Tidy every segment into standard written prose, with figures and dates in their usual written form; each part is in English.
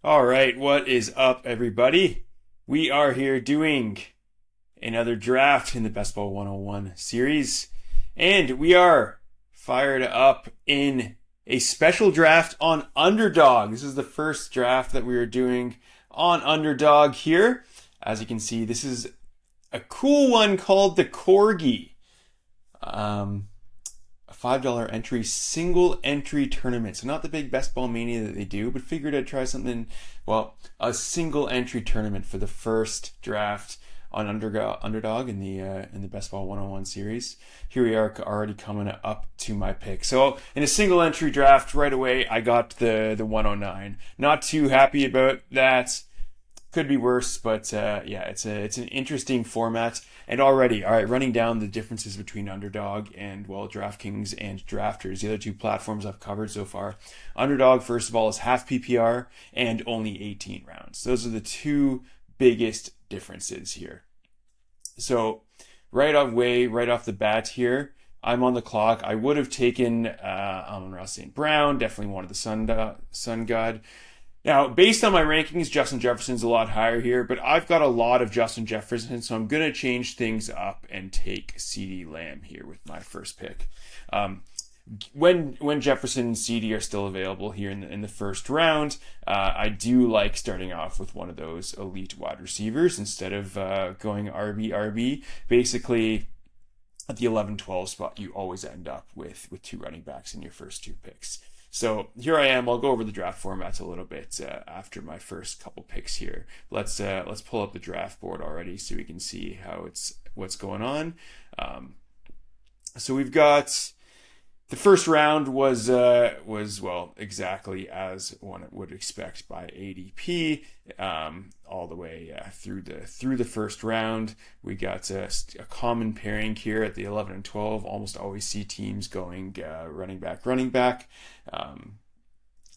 All right, what is up, everybody? We are here doing another draft in the Best Ball 101 series, and we are fired up in a special draft on Underdog. This is the first draft that we are doing on Underdog here. As you can see, this is a cool one called the Corgi. A $5 entry, single entry tournament. So not the big best ball mania that they do, but figured I'd try something, well, a single entry tournament for the first draft on Underdog in the Best Ball 101 series. Here we are already coming up to my pick. So in a single entry draft right away, I got the 109. Not too happy about that. Could be worse, but yeah, it's an interesting format. And already, all right, running down the differences between Underdog and, well, DraftKings and Drafters, the other two platforms I've covered so far. Underdog, first of all, is half PPR and only 18 rounds. Those are the two biggest differences here. So right off the bat here, I'm on the clock. I would have taken Amon-Ra St. Brown, definitely wanted the Sun God. Now, based on my rankings, Justin Jefferson's a lot higher here, but I've got a lot of Justin Jefferson, so I'm going to change things up and take CeeDee Lamb here with my first pick. When Jefferson and CeeDee are still available here in the first round, I do like starting off with one of those elite wide receivers instead of going RB. Basically, at the 11-12 spot, you always end up with two running backs in your first two picks. So here I am. I'll go over the draft formats a little bit after my first couple picks here. Let's pull up the draft board already so we can see what's going on. So we've got the first round was well exactly as one would expect by ADP, all the way through the first round. We got a common pairing here at the 11 and 12. Almost always see teams going running back.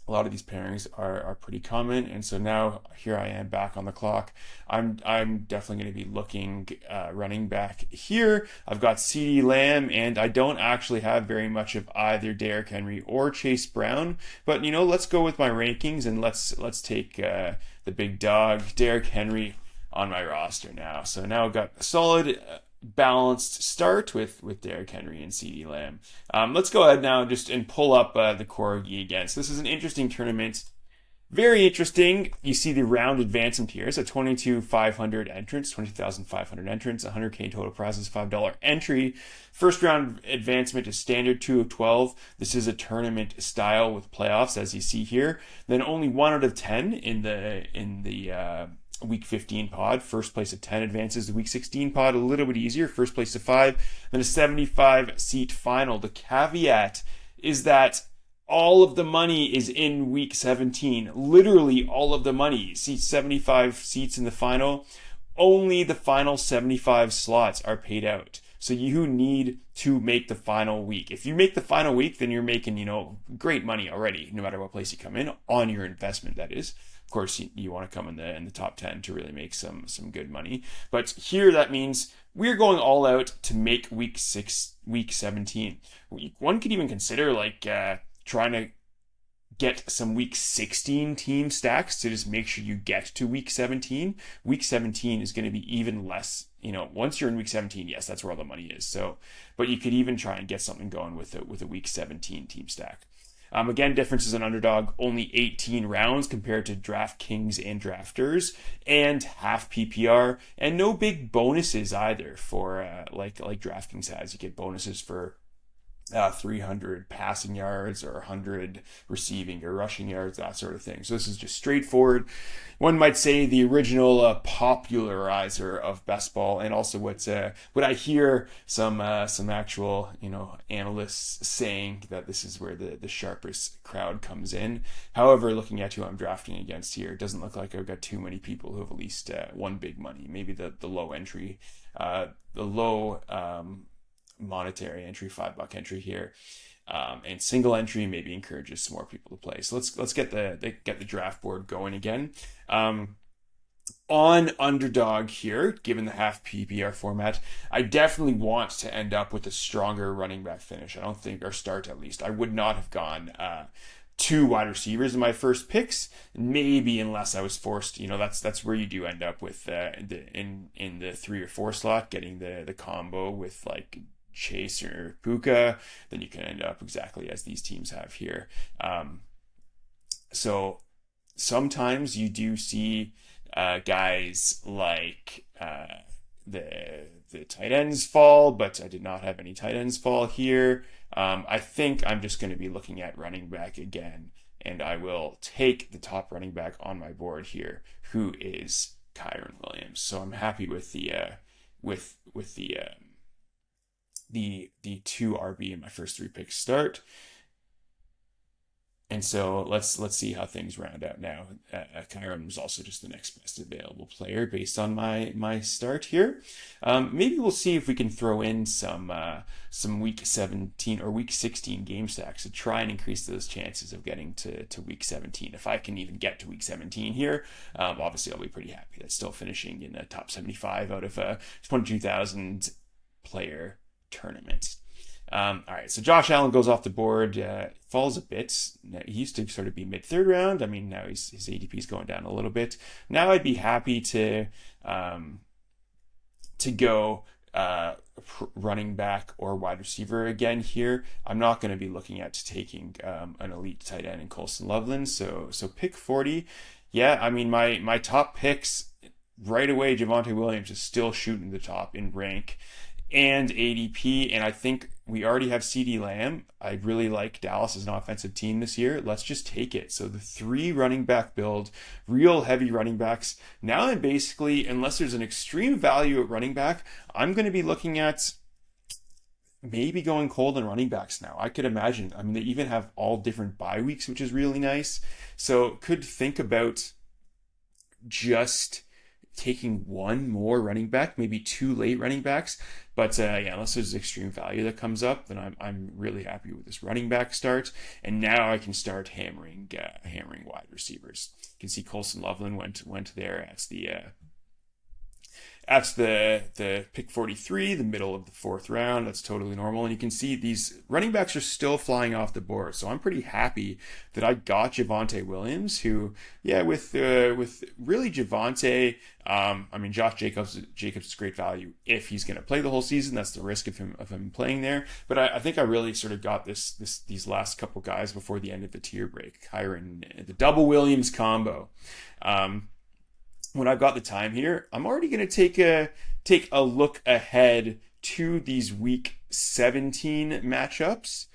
A lot of these pairings are pretty common, and so now here I am back on the clock. I'm definitely going to be looking running back here. I've got CeeDee Lamb, and I don't actually have very much of either Derrick Henry or Chase Brown. But let's go with my rankings and let's take the big dog Derrick Henry on my roster now. So now I've got a solid balanced start with Derrick Henry and CeeDee Lamb. Let's go ahead now and pull up the Corgi again. So this is an interesting tournament. Very interesting. You see the round advancement here. So 22,500 entrants, 20,500 entrants, 100K total prizes, $5 entry. First round advancement is standard 2 of 12. This is a tournament style with playoffs, as you see here. Then only 1 out of 10 in the Week 15 pod. First place of 10 advances. The Week 16 pod, a little bit easier. First place of 5. Then a 75-seat final. The caveat is that all of the money is in Week 17. Literally all of the money. See, 75 seats in the final. Only the final 75 slots are paid out. So you need to make the final week. If you make the final week, then you're making, great money already, no matter what place you come in, on your investment, that is. Of course, you want to come in the top 10 to really make some good money. But here, that means we're going all out to make Week 17. One could even consider trying to get some Week 16 team stacks to just make sure you get to Week 17. Week 17 is going to be even less. Once you're in Week 17, yes, that's where all the money is. So, but you could even try and get something going with a Week 17 team stack. Again, differences in Underdog, only 18 rounds compared to DraftKings and Drafters, and half PPR, and no big bonuses either for like DraftKings has. You get bonuses for 300 passing yards or 100 receiving or rushing yards, that sort of thing. So this is just straightforward. One might say the original popularizer of best ball, and also what I hear some actual analysts saying that this is where the sharpest crowd comes in. However, looking at who I'm drafting against here, it doesn't look like I've got too many people who have at least won big money. Maybe the low entry, the low monetary entry, $5 entry here, and single entry maybe encourages some more people to play. So let's get the draft board going again. On Underdog here, given the half PPR format, I definitely want to end up with a stronger running back finish. I don't think, or start at least. I would not have gone two wide receivers in my first picks, maybe, unless I was forced. That's where you do end up with in the 3 or 4 slot, getting the combo with like Chase or Puka. Then you can end up exactly as these teams have here. So sometimes you do see guys like the tight ends fall, but I did not have any tight ends fall here. I think I'm just going to be looking at running back again, and I will take the top running back on my board here, who is Kyren Williams. So I'm happy with the the 2 RB in my first 3 picks start. And so let's see how things round out now. Kyren was also just the next best available player based on my start here. Maybe we'll see if we can throw in some week 17 or week 16 game stacks to try and increase those chances of getting to week 17. If I can even get to week 17 here, obviously I'll be pretty happy. That's still finishing in the top 75 out of a 22,000 player tournament. All right, so Josh Allen goes off the board, falls a bit. He used to sort of be mid-third round. I mean, now his ADP is going down a little bit. Now I'd be happy to go running back or wide receiver again here. I'm not going to be looking at taking an elite tight end in Colston Loveland. So pick 40. Yeah, I mean, my top picks right away, Javonte Williams is still shooting the top in rank and ADP, and I think we already have CeeDee Lamb. I really like Dallas as an offensive team this year. Let's just take it. So the 3 running back build, real heavy running backs. Now I'm basically, unless there's an extreme value at running back, I'm going to be looking at maybe going cold on running backs now. I could imagine. I mean, they even have all different bye weeks, which is really nice. So could think about just taking one more running back, maybe 2 late running backs. But yeah, unless there's extreme value that comes up, then I'm really happy with this running back start. And now I can start hammering wide receivers. You can see Colston Loveland went there. That's the pick 43, the middle of the 4th round. That's totally normal. And you can see these running backs are still flying off the board. So I'm pretty happy that I got Javonte Williams, who, yeah, with really Javonte, I mean, Josh Jacobs is great value if he's going to play the whole season. That's the risk of him playing there. But I think I really sort of got these last couple guys before the end of the tier break. Kyren, the double Williams combo. When I've got the time here, I'm already going to take a look ahead to these week 17 matchups.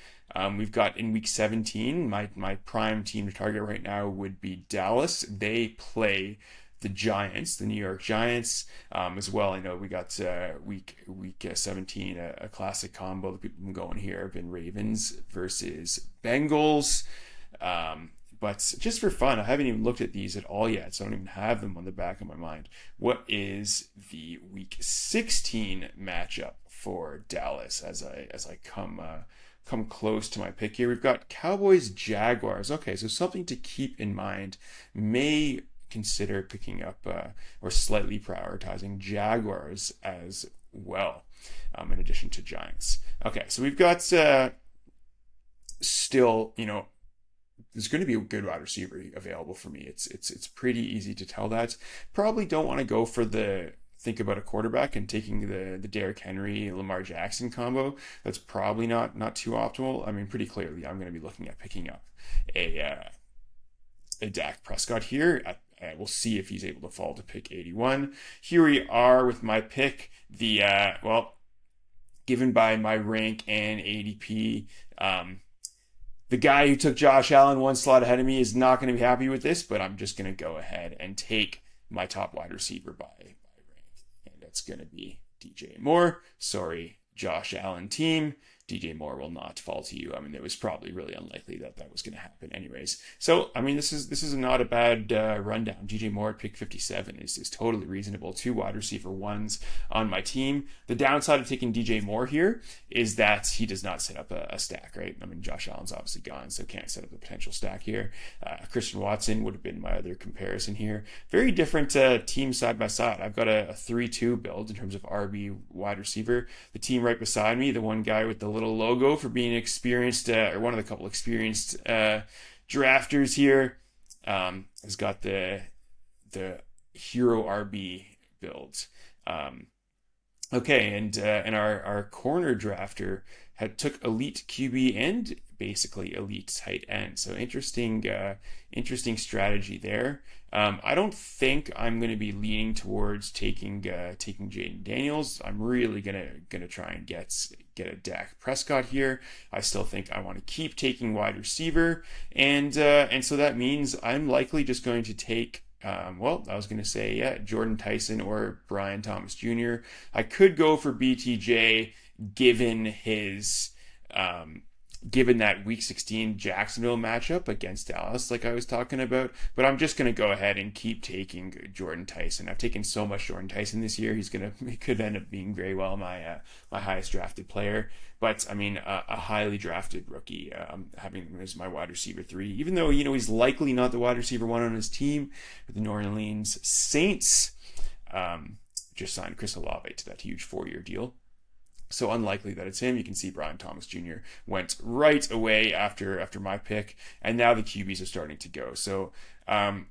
We've got in week 17, my prime team to target right now would be Dallas. They play the Giants, the New York Giants, as well. I know we got week 17, a classic combo that people have been going here have been Ravens versus Bengals. But just for fun, I haven't even looked at these at all yet, so I don't even have them on the back of my mind. What is the week 16 matchup for Dallas as I come close to my pick here? We've got Cowboys Jaguars. Okay, so something to keep in mind. May consider picking up or slightly prioritizing Jaguars as well, in addition to Giants. Okay, so we've got still, there's going to be a good wide receiver available for me. It's pretty easy to tell that. Probably don't want to go for think about a quarterback and taking the Derrick Henry, Lamar Jackson combo. That's probably not too optimal. I mean, pretty clearly, I'm going to be looking at picking up a Dak Prescott here. We'll see if he's able to fall to pick 81. Here we are with my pick. Given by my rank and ADP, the guy who took Josh Allen 1 slot ahead of me is not going to be happy with this, but I'm just going to go ahead and take my top wide receiver by rank. And that's going to be DJ Moore. Sorry, Josh Allen team. DJ Moore will not fall to you. I mean, it was probably really unlikely that was going to happen anyways. So, I mean, this is not a bad rundown. DJ Moore at pick 57 is totally reasonable. 2 wide receiver 1s on my team. The downside of taking DJ Moore here is that he does not set up a stack, right? I mean, Josh Allen's obviously gone, so can't set up a potential stack here. Christian Watson would have been my other comparison here. Very different team side by side. I've got a 3-2 build in terms of RB wide receiver. The team right beside me, the one guy with the little logo for being experienced, or one of the couple experienced drafters here. Has got the hero RB build. Okay, and our corner drafter took elite QB and basically elite tight end. So interesting strategy there. I don't think I'm going to be leaning towards taking Jaden Daniels. I'm really gonna try and get a Dak Prescott here. I still think I want to keep taking wide receiver, and so that means I'm likely just going to take. I was going to say, Jordan Tyson or Brian Thomas Jr. I could go for BTJ given given that Week 16 Jacksonville matchup against Dallas, like I was talking about. But I'm just going to go ahead and keep taking Jordan Tyson. I've taken so much Jordan Tyson this year. He could end up being very well my highest drafted player. But I mean, a highly drafted rookie. Having him as my wide receiver 3, even though he's likely not the wide receiver 1 on his team. With the New Orleans Saints, just signed Chris Olave to that huge 4-year deal. So unlikely that it's him. You can see Brian Thomas Jr. went right away after my pick, and now the QBs are starting to go. So my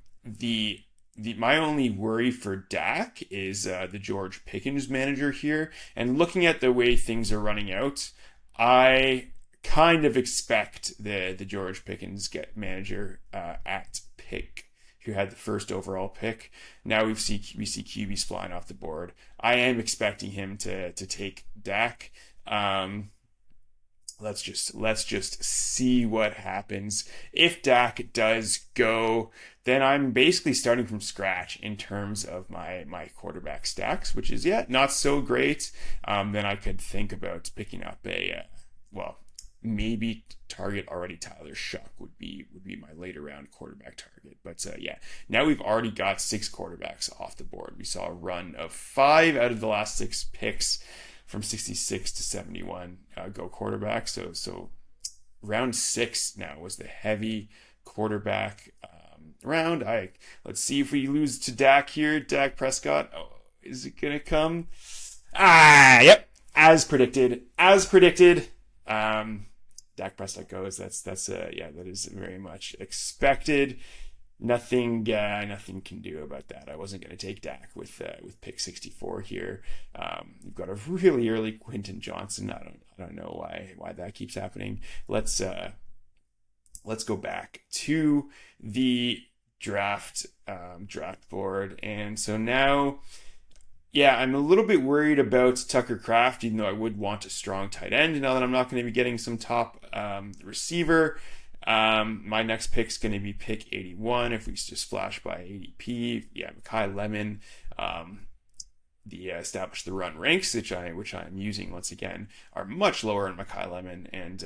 only worry for Dak is the George Pickens manager here, and looking at the way things are running out, I kind of expect the George Pickens manager at pick, who had the first overall pick. Now we see QBs flying off the board. I am expecting him to take Dak. Let's just see what happens. If Dak does go, then I'm basically starting from scratch in terms of my quarterback stacks, which is not so great. Then I could think about picking up maybe target already Tyler Shuck would be my later round quarterback target. But now we've already got 6 quarterbacks off the board. We saw a run of 5 out of the last 6 picks from 66 to 71 go quarterback. So round 6 now was the heavy quarterback round. Let's see if we lose to Dak here. Dak Prescott. Oh, is it gonna come? Yep. As predicted. Dak Prescott goes. That is very much expected. Nothing can do about that. I wasn't going to take Dak with pick 64 here. We've got a really early Quentin Johnson. I don't know why that keeps happening. Let's go back to the draft board, and so now. Yeah, I'm a little bit worried about Tucker Kraft, even though I would want a strong tight end. Now that I'm not going to be getting some top receiver, my next pick's going to be pick 81. If we just flash by ADP, Makai Lemon, the establish the run ranks, which I'm using once again, are much lower in Makai Lemon, and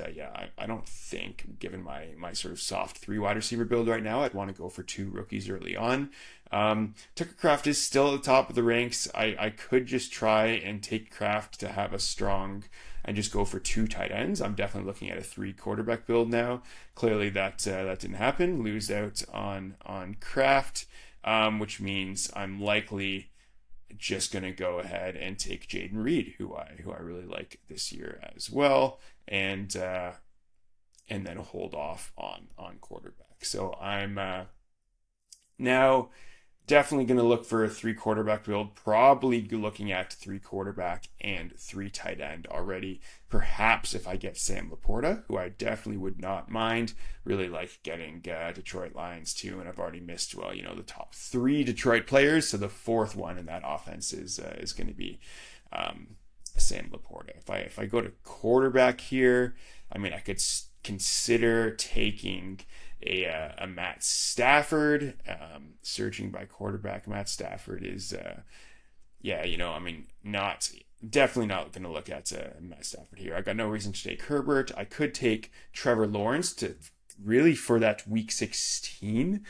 I don't think, given my sort of soft 3 wide receiver build right now, I'd want to go for 2 rookies early on. Tucker Kraft is still at the top of the ranks. I could just try and take Kraft to have a strong and just go for 2 tight ends. I'm definitely looking at a 3 quarterback build now. Clearly that didn't happen. Lose out on Kraft, which means I'm likely just going to go ahead and take Jaden Reed, who I really like this year as well, and then hold off on quarterback. So I'm now definitely going to look for a 3 quarterback build, probably looking at 3 quarterback and 3 tight end already. Perhaps if I get Sam Laporta, who I definitely would not mind. Really like getting Detroit Lions too, and I've already missed, the top 3 Detroit players, so the 4th one in that offense is going to be Sam Laporta. If I go to quarterback here, I mean, I could consider taking a Matt Stafford. Searching by quarterback, Matt Stafford is definitely not going to look at Matt Stafford here. I got no reason to take Herbert. I could take Trevor Lawrence for that Week 16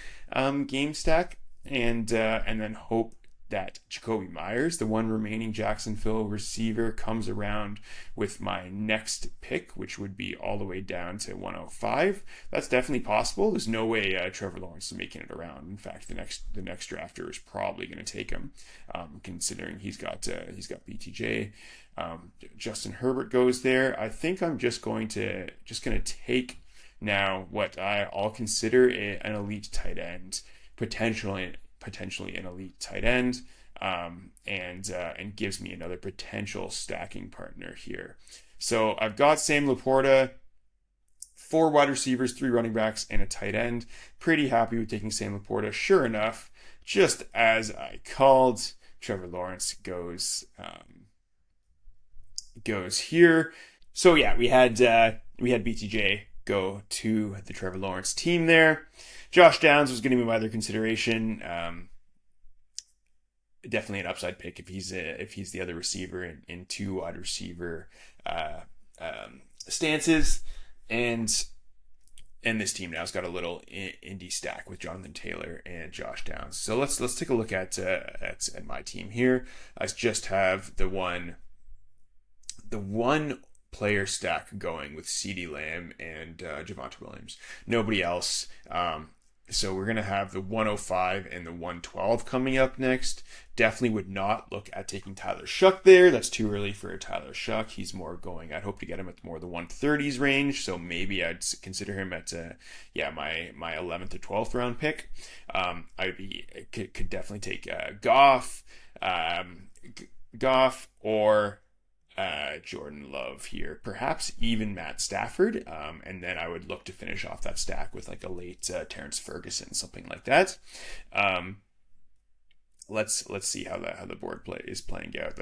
game stack, and then hope that Jacoby Myers, the one remaining Jacksonville receiver, comes around with my next pick, which would be all the way down to 105. That's definitely possible. There's no way Trevor Lawrence is making it around. In fact, the next drafter is probably going to take him, considering he's got BTJ. Justin Herbert goes there. I think I'm just going to take now what I'll consider an elite tight end, potentially an elite tight end, and gives me another potential stacking partner here. So I've got Sam Laporta, 4 wide receivers, 3 running backs, and a tight end. Pretty happy with taking Sam Laporta. Sure enough, just as I called, Trevor Lawrence goes here. So yeah, we had BTJ go to the Trevor Lawrence team there. Josh Downs was going to be my other consideration. Definitely an upside pick if he's the other receiver in 2 wide receiver stances, and this team now's got a little indie stack with Jonathan Taylor and Josh Downs. So let's take a look at my team here. I just have the one player stack going with CeeDee Lamb and Javonte Williams. Nobody else. So we're going to have the 105 and the 112 coming up next. Definitely would not look at taking Tyler Shuck there. That's too early for a Tyler Shuck. He's more going, I'd hope to get him at more the 130s range. So maybe I'd consider him at, my 11th or 12th round pick. Could definitely take Goff or Jordan Love here, perhaps even Matt Stafford, and then I would look to finish off that stack with like a late Terrence Ferguson, something like that. Let's see how the board is playing out.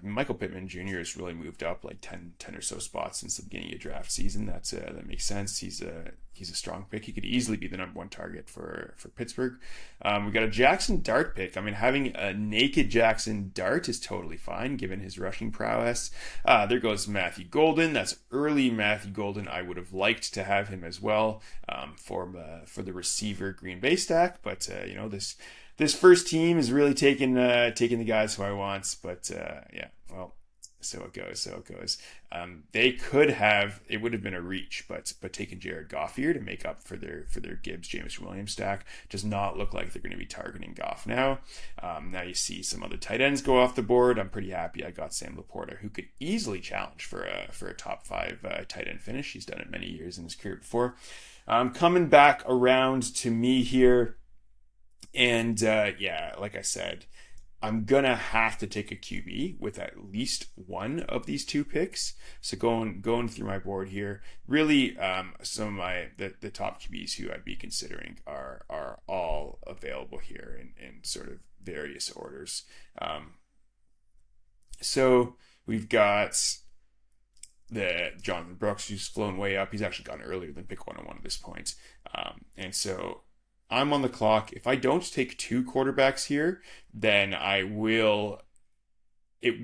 Michael Pittman Jr. has really moved up like 10 or so spots since the beginning of draft season. That makes sense. He's a strong pick. He could easily be the number 1 target for Pittsburgh. We got a Jackson Dart pick. I mean, having a naked Jackson Dart is totally fine given his rushing prowess. There goes Matthew Golden. That's early Matthew Golden. I would have liked to have him as well for the receiver Green Bay stack, but this first team is really taking the guys who I want, but so it goes. They could have, it would have been a reach, but taking Jared Goff here to make up for their Gibbs James Williams stack does not look like they're going to be targeting Goff now. Now you see some other tight ends go off the board. I'm pretty happy I got Sam Laporta, who could easily challenge for a top 5 tight end finish. He's done it many years in his career before. Coming back around to me here. And like I said, I'm going to have to take a QB with at least one of these 2 picks. So going through my board here, really some of the top QBs who I'd be considering are all available here in sort of various orders. So we've got the Jonathan Brooks, who's flown way up. He's actually gone earlier than pick 101 at this point. And so I'm on the clock. If I don't take 2 quarterbacks here, then it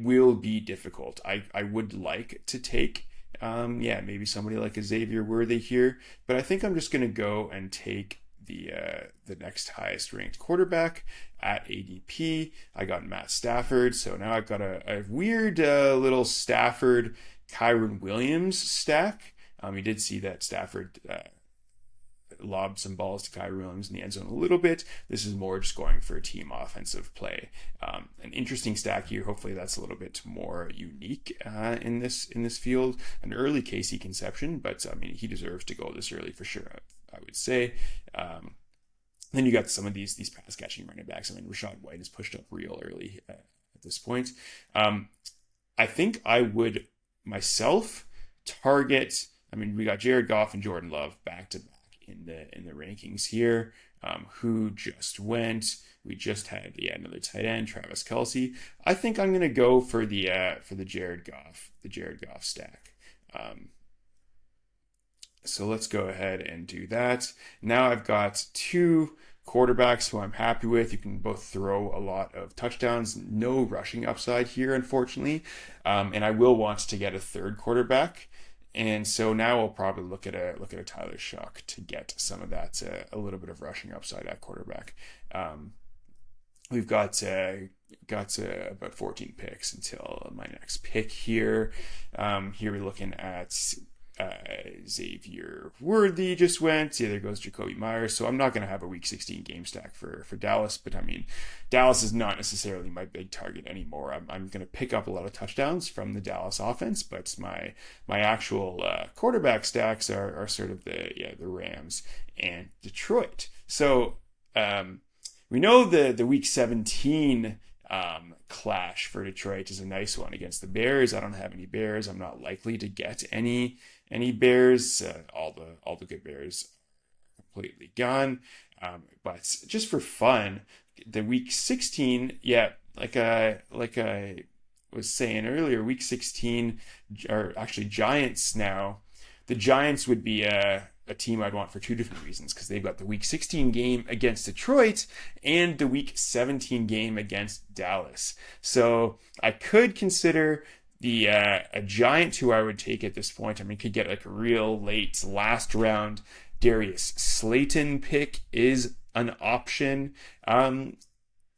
will be difficult. I would like to take, maybe somebody like a Xavier Worthy here, but I think I'm just going to go and take the next highest ranked quarterback at ADP. I got Matt Stafford, so now I've got a weird little Stafford Kyren Williams stack. You did see that Stafford lobbed some balls to Kyren Williams in the end zone a little bit. This is more just going for a team offensive play. An interesting stack here. Hopefully that's a little bit more unique in this field. An early Casey conception, but I mean, he deserves to go this early for sure, I would say. Then you got some of these pass catching running backs. I mean, Rachaad White is pushed up real early at this point. I think I would myself target, I mean, we got Jared Goff and Jordan Love back to back in the rankings here. Who just went? We just had another tight end, Travis Kelce. I think I'm gonna go for the Jared Goff stack. So let's go ahead and do that. Now I've got 2 quarterbacks who I'm happy with. You can both throw a lot of touchdowns. No rushing upside here, unfortunately. And I will want to get a 3rd quarterback. And so now we'll probably look at a Tyler Shuck to get some of that, a little bit of rushing upside at quarterback. We've got about 14 picks until my next pick here. Here we're looking at Xavier Worthy just went. Yeah, there goes Jacoby Myers. So I'm not going to have a Week 16 game stack for Dallas. But I mean, Dallas is not necessarily my big target anymore. I'm going to pick up a lot of touchdowns from the Dallas offense, but my actual quarterback stacks are sort of the Rams and Detroit. So we know the Week 17 clash for Detroit is a nice one against the Bears. I don't have any Bears. I'm not likely to get any Bears. All the good Bears are completely gone. But just for fun, the Week 16, yeah, like I was saying earlier, Week 16 are actually Giants now. The Giants would be a team I'd want for two different reasons, because they've got the Week 16 game against Detroit and the Week 17 game against Dallas. So I could consider a Giant who I would take at this point. I mean, could get like a real late last round Darius Slayton pick is an option.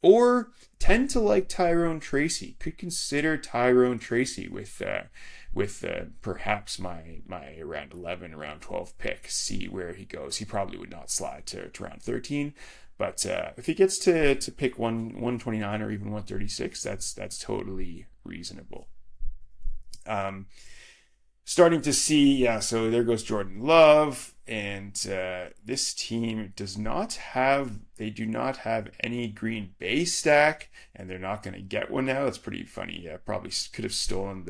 Or tend to like Tyrone Tracy. Could consider Tyrone Tracy with perhaps my round 11, round 12 pick. See where he goes. He probably would not slide to round 13, but if he gets to pick 129 or even 136, that's totally reasonable. Starting to see, so there goes Jordan Love, and this team do not have any Green Bay stack, and they're not going to get one now. That's pretty funny. Probably could have stolen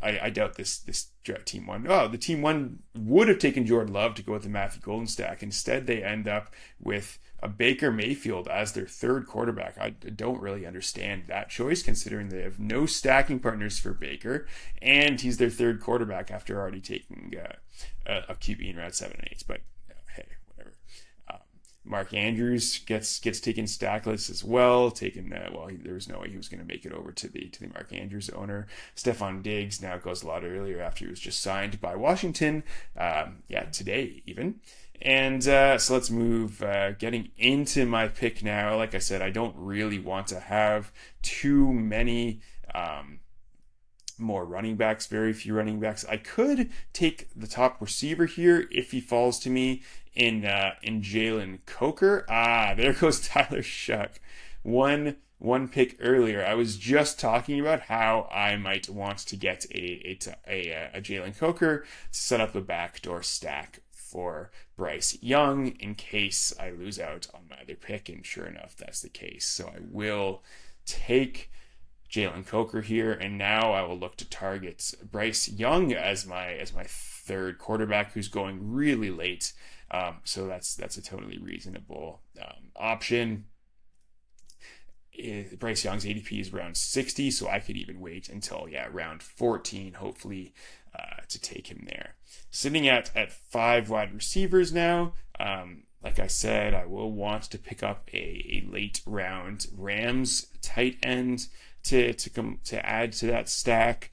I doubt this team won. Oh, the team one would have taken Jordan Love to go with the Matthew Golden stack. Instead, they end up with a Baker Mayfield as their third quarterback. I don't really understand that choice, considering they have no stacking partners for Baker, and he's their third quarterback after already taking a QB in round 7 and 8. But hey, whatever. Mark Andrews gets taken stackless as well. There was no way he was going to make it over to the Mark Andrews owner. Stephon Diggs now goes a lot earlier after he was just signed by Washington. Today even. And so let's move, getting into my pick now. Like I said, I don't really want to have too many more running backs, very few running backs. I could take the top receiver here if he falls to me in Jalen Coker. There goes Tyler Shuck. One pick earlier. I was just talking about how I might want to get a Jalen Coker to set up a backdoor stack for Bryce Young in case I lose out on my other pick, and sure enough, that's the case. So I will take Jalen Coker here, and now I will look to target Bryce Young as my third quarterback, who's going really late. So that's a totally reasonable option. Bryce Young's ADP is around 60, so I could even wait until round 14, hopefully, to take him there. Sitting at 5 wide receivers now. Like I said, I will want to pick up a late round Rams tight end to add to that stack.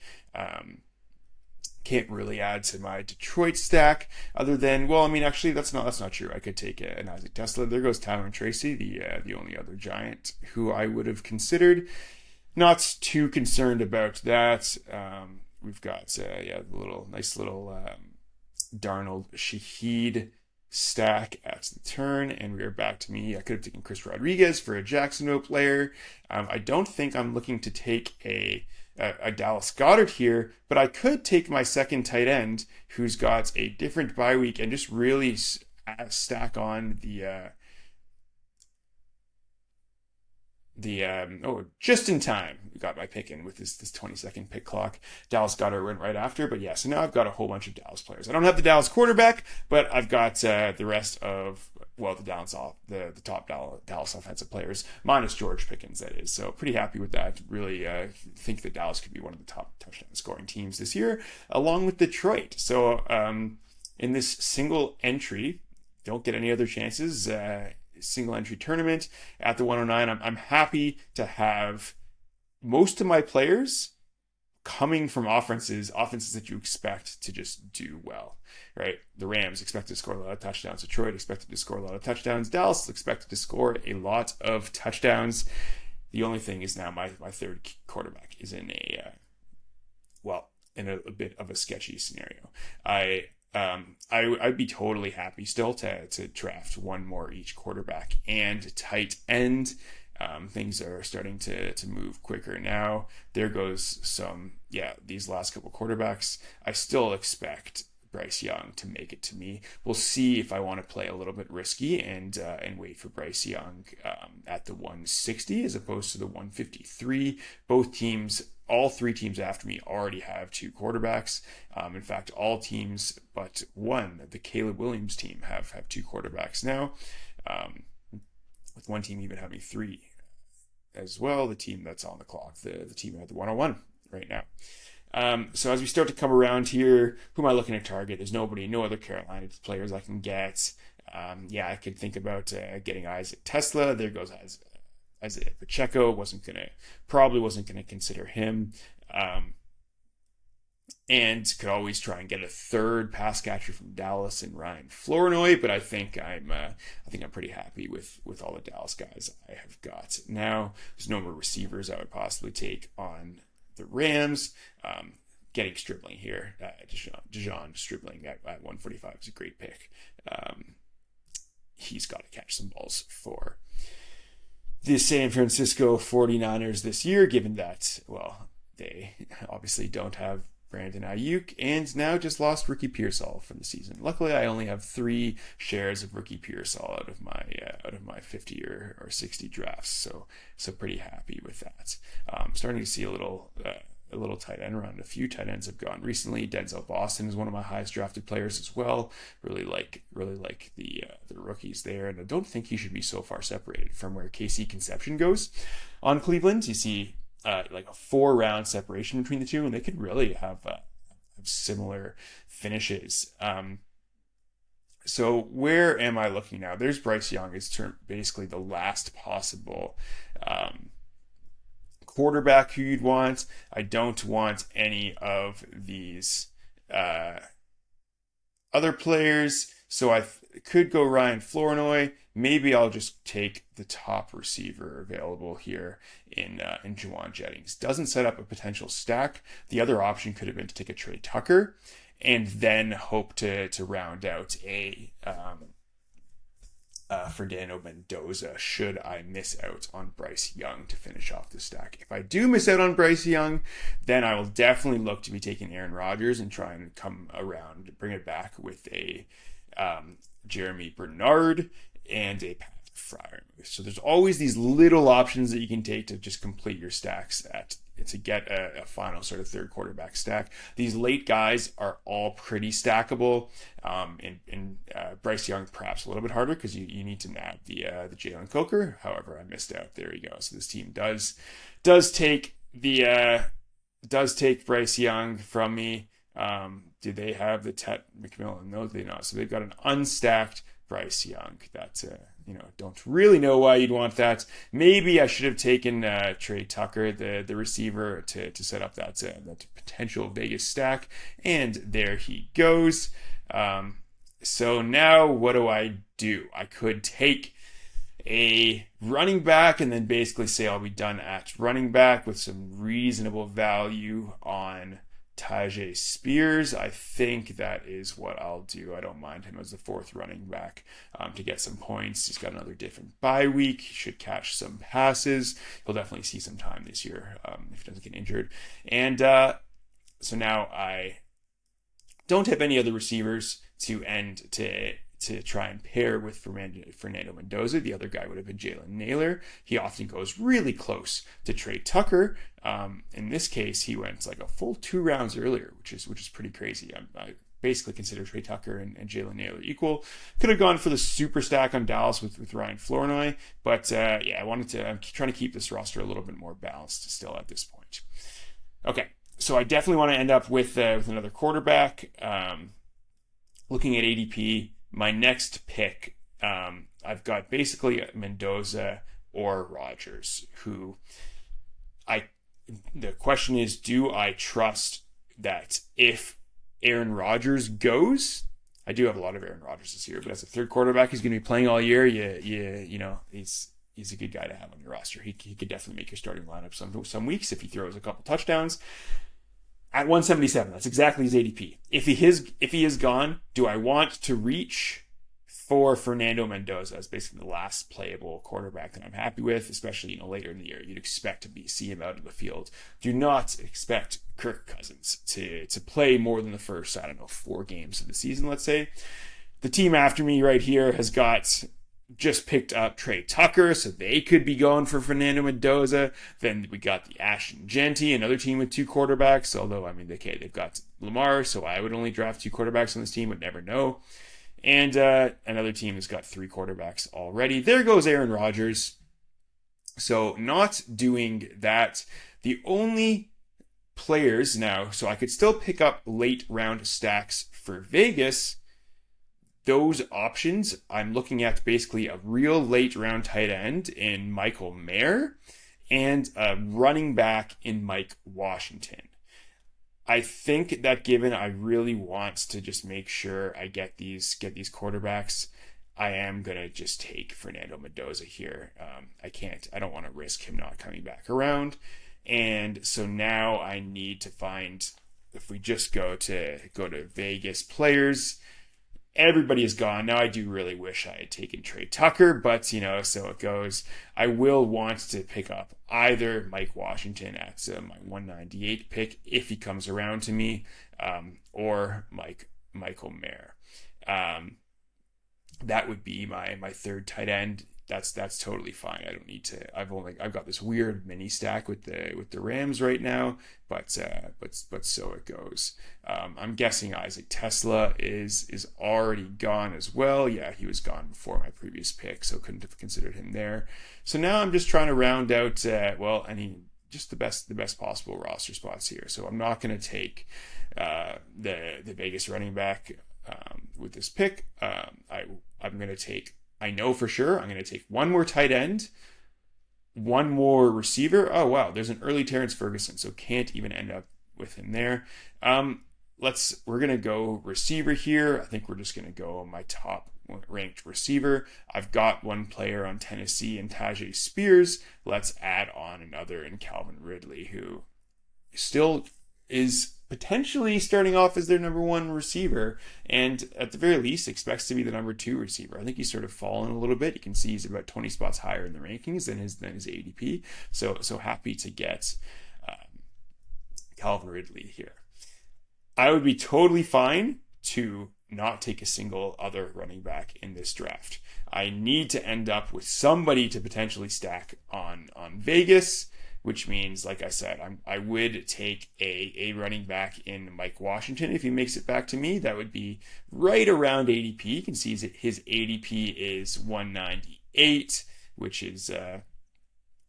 Can't really add to my Detroit stack other than, actually that's not true. I could take an Isaac Tesla. There goes Tyrone Tracy, the only other Giant who I would have considered. Not too concerned about that. We've got the nice little Darnold Shaheed stack at the turn, and we are back to me. I could have taken Chris Rodriguez for a Jacksonville player. I don't think I'm looking to take a Dallas Goedert here, but I could take my second tight end who's got a different bye week and just really stack on just in time. We got my pick in with this 20-second pick clock. Dallas Goedert went right after, but so now I've got a whole bunch of Dallas players. I don't have the Dallas quarterback, but I've got the rest of the top Dallas offensive players, minus George Pickens, that is. So pretty happy with that. Really think that Dallas could be one of the top touchdown scoring teams this year, along with Detroit. So in this single entry, don't get any other chances. Single entry tournament at the 109. I'm happy to have most of my players coming from offenses that you expect to just do well, right? The Rams expected to score a lot of touchdowns. Detroit expected to score a lot of touchdowns. Dallas expected to score a lot of touchdowns. The only thing is now my third quarterback is in a bit of a sketchy scenario. I'd be totally happy still to draft one more each quarterback and tight end. Things are starting to move quicker now. There goes these last couple quarterbacks. I still expect Bryce Young to make it to me. We'll see if I want to play a little bit risky and wait for Bryce Young at the 160 as opposed to the 153. All three teams after me already have two quarterbacks. In fact, all teams but one, the Caleb Williams team, have two quarterbacks now, with one team even having three as well. The team that's on the clock, the team at the 101 right now. So as we start to come around here, who am I looking to target? There's no other Carolina players I can get. I could think about getting Isaac Tesla. There goes Isaiah Pacheco. Probably wasn't gonna consider him. And could always try and get a third pass catcher from Dallas and Ryan Flournoy, but I think I'm pretty happy with all the Dallas guys I have got now. There's no more receivers I would possibly take on the Rams. Getting Stribling here, Dijon Stribling at 145 is a great pick. He's got to catch some balls for the San Francisco 49ers this year, given that, they obviously don't have Brandon Ayuk and now just lost Ricky Pearsall from the season. Luckily, I only have 3 shares of Ricky Pearsall out of my 50 or 60 drafts, so pretty happy with that. Starting to see a little tight end around. A few tight ends have gone recently. Denzel Boston is one of my highest drafted players as well. Really like the rookies there, and I don't think he should be so far separated from where KC Conception goes on Cleveland. You see like a 4-round separation between the two, and they could really have similar finishes. So where am I looking now? There's Bryce Young. It's basically the last possible quarterback who you'd want. I don't want any of these other players, so I could go Ryan Flournoy. Maybe I'll just take the top receiver available here in Juwan Jennings. Doesn't set up a potential stack. The other option could have been to take a Trey Tucker and then hope to round out a Fernando Mendoza should I miss out on Bryce Young to finish off the stack. If I do miss out on Bryce Young, then I will definitely look to be taking Aaron Rodgers and try and come around, bring it back with a Jeremy Bernard and a Pat Freiermuth. So there's always these little options that you can take to just complete your stacks to get a final sort of third quarterback stack. These late guys are all pretty stackable. And Bryce Young perhaps a little bit harder because you need to nab the Jalen Coker. However, I missed out. There you go. So this team does take Bryce Young from me. Do they have the Tet McMillan? No, they don't. So they've got an unstacked Bryce Young. That don't really know why you'd want that. Maybe I should have taken Trey Tucker, the receiver, to set up that potential Vegas stack. And there he goes. So now what do? I could take a running back and then basically say I'll be done at running back with some reasonable value on Tajay Spears. I think that is what I'll do. I don't mind him as the 4th running back to get some points. He's got another different bye week. He should catch some passes. He'll definitely see some time this year if he doesn't get injured. And so now I don't have any other receivers to try and pair with Fernando Mendoza. The other guy would have been Jalen Naylor. He often goes really close to Trey Tucker. In this case, he went like a full 2 rounds earlier, which is pretty crazy. I basically consider Trey Tucker and Jalen Naylor equal. Could have gone for the super stack on Dallas with Ryan Flournoy, but I'm trying to keep this roster a little bit more balanced still at this point. Okay, so I definitely want to end up with another quarterback. Looking at ADP, my next pick, I've got basically Mendoza or Rodgers, who the question is, do I trust that if Aaron Rodgers goes? I do have a lot of Aaron Rodgers this year, but as a third quarterback, he's going to be playing all year. He's a good guy to have on your roster. He could definitely make your starting lineup some weeks if he throws a couple touchdowns. at 177. That's exactly his ADP. If he is gone, do I want to reach for Fernando Mendoza as basically the last playable quarterback that I'm happy with, especially later in the year? You'd expect to see him out of the field. Do not expect Kirk Cousins to play more than the first, 4 games of the season, let's say. The team after me right here has just picked up Trey Tucker, so they could be going for Fernando Mendoza. Then we got the Ashton Genty, another team with 2 quarterbacks, although, they've got Lamar, so I would only draft 2 quarterbacks on this team, would never know. And another team has got 3 quarterbacks already. There goes Aaron Rodgers. So not doing that. The only players now, so I could still pick up late round stacks for Vegas. Those options, I'm looking at basically a real late round tight end in Michael Mayer and a running back in Mike Washington. I think that given I really want to just make sure I get these quarterbacks, I am going to just take Fernando Mendoza here. I don't want to risk him not coming back around. And so now I need to find, if we just go to Vegas players, everybody is gone. Now I do really wish I had taken Trey Tucker, but so it goes. I will want to pick up either Mike Washington at my 198 pick if he comes around to me, or Michael Mayer. That would be my third tight end. That's totally fine. I don't need to. I've got this weird mini stack with the Rams right now, but so it goes. I'm guessing Isaac Tesla is already gone as well. Yeah, he was gone before my previous pick, so couldn't have considered him there. So now I'm just trying to round out just the best possible roster spots here. So I'm not going to take the Vegas running back with this pick. I'm going to take. I know for sure I'm going to take one more tight end, one more receiver. Oh, wow. There's an early Terrence Ferguson, so can't even end up with him there. We're going to go receiver here. I think we're just going to go my top ranked receiver. I've got one player on Tennessee in Tajay Spears. Let's add on another in Calvin Ridley, who still is potentially starting off as their number 1 receiver, and at the very least expects to be the number 2 receiver. I think he's sort of fallen a little bit. You can see he's about 20 spots higher in the rankings than his ADP. So happy to get Calvin Ridley here. I would be totally fine to not take a single other running back in this draft. I need to end up with somebody to potentially stack on Vegas, which means, like I said, I would take a running back in Mike Washington if he makes it back to me. That would be right around ADP. You can see his ADP is 198, which is a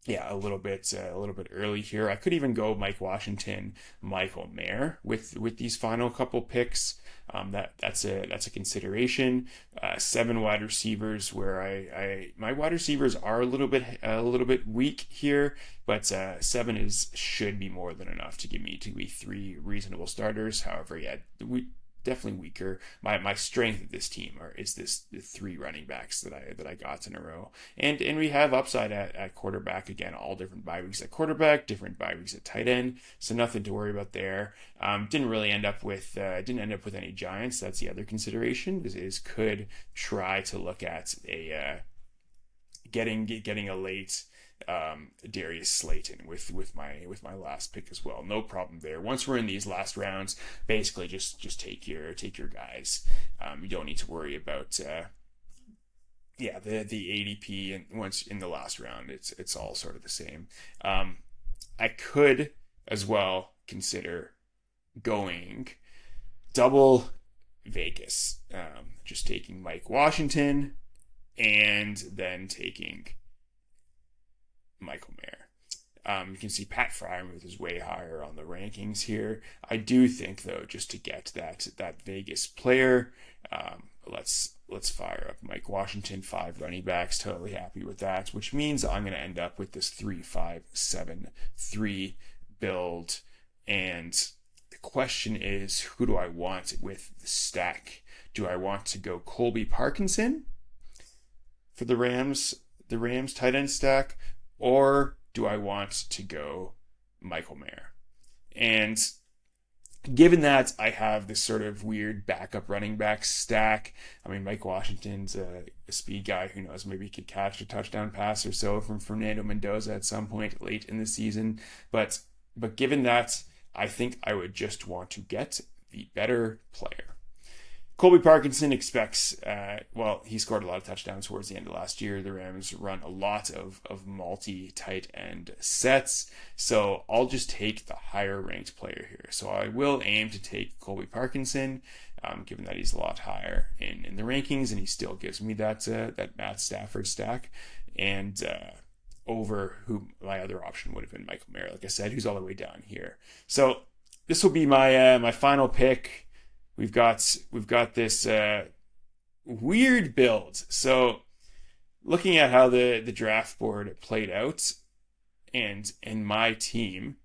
little bit early here. I could even go Mike Washington, Michael Mayer with these final couple picks. That's a consideration. 7 wide receivers, where my wide receivers are a little bit weak here, but 7 should be more than enough to give me 3 reasonable starters. However, definitely weaker. My strength of this team is the 3 running backs that I got in a row, and we have upside at quarterback again. All different bye weeks at quarterback, different bye weeks at tight end, so nothing to worry about there. Didn't end up with any Giants. That's the other consideration. Is could try to look at getting a late Darius Slayton with my last pick as well. No problem there. Once we're in these last rounds, basically just take your guys. You don't need to worry about the ADP, and once in the last round, it's all sort of the same. I could as well consider going double Vegas, just taking Mike Washington and then taking Michael Mayer. You can see Pat Freiermuth is way higher on the rankings here. I do think, though, just to get that Vegas player, let's fire up Mike Washington, 5 running backs. Totally happy with that, which means I'm going to end up with this 3-5-7-3 build. And the question is, who do I want with the stack? Do I want to go Colby Parkinson for the Rams tight end stack, or do I want to go Michael Mayer? And given that I have this sort of weird backup running back stack, I mean, Mike Washington's a speed guy. Who knows? Maybe he could catch a touchdown pass or so from Fernando Mendoza at some point late in the season. But given that, I think I would just want to get the better player. Colby Parkinson expects, he scored a lot of touchdowns towards the end of last year. The Rams run a lot of multi-tight end sets, so I'll just take the higher ranked player here. So I will aim to take Colby Parkinson, given that he's a lot higher in the rankings, and he still gives me that Matt Stafford stack, and over who my other option would have been Michael Mayer, like I said, who's all the way down here. So this will be my final pick. We've got this weird build. So looking at how the draft board played out and my team,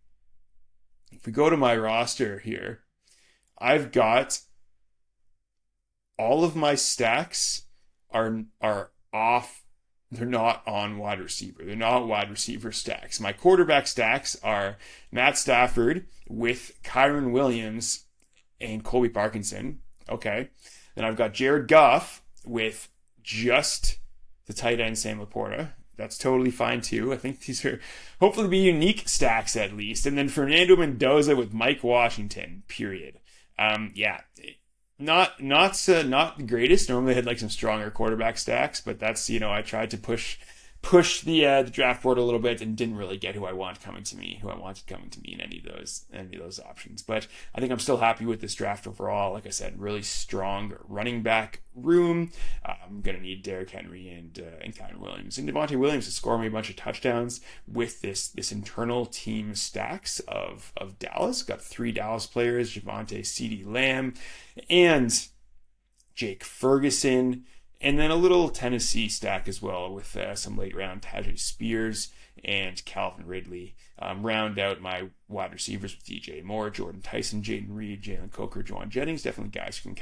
if we go to my roster here, I've got all of my stacks are off. They're not on wide receiver. They're not wide receiver stacks. My quarterback stacks are Matt Stafford with Kyren Williams and Colby Parkinson. Okay. Then I've got Jared Goff with just the tight end Sam Laporta. That's totally fine too. I think these are hopefully be unique stacks at least. And then Fernando Mendoza with Mike Washington, period. Not the greatest. Normally I had like some stronger quarterback stacks, but that's, I tried to push the draft board a little bit and didn't really get who I wanted coming to me in any of those options. But I think I'm still happy with this draft overall. Like I said, really strong running back room. I'm gonna need Derrick Henry and Kyren Williams and Devontae Williams to score me a bunch of touchdowns with this internal team stacks of Dallas. Got 3 Dallas players: Javonte, CeeDee Lamb, and Jake Ferguson. And then a little Tennessee stack as well with some late round Tajay Spears and Calvin Ridley. Round out my wide receivers with DJ Moore, Jordan Tyson, Jaden Reed, Jalen Coker, Juwan Jennings. Definitely guys who can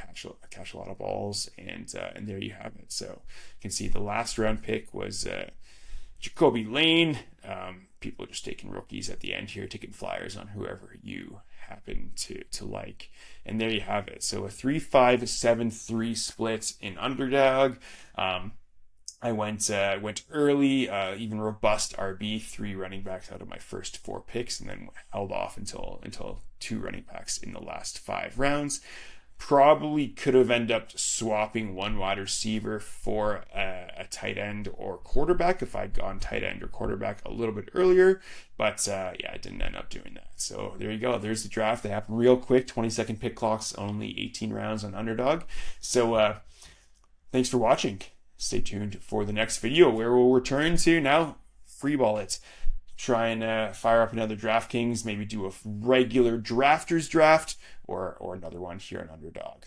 catch a lot of balls. And there you have it. So you can see the last round pick was Jacoby Lane. People are just taking rookies at the end here, taking flyers on whoever you happen to like. And there you have it. So a 3-5-7-3 split in Underdog. I went early, even robust RB, 3 running backs out of my first 4 picks, and then held off until 2 running backs in the last 5 rounds. Probably could have ended up swapping 1 wide receiver for a tight end or quarterback if I'd gone tight end or quarterback a little bit earlier. But I didn't end up doing that. So there you go. There's the draft. They happen real quick. 20-second pick clocks, only 18 rounds on Underdog. So thanks for watching. Stay tuned for the next video where we'll return to now freeball it. Try and fire up another DraftKings, maybe do a regular drafters draft or another one here on Underdog.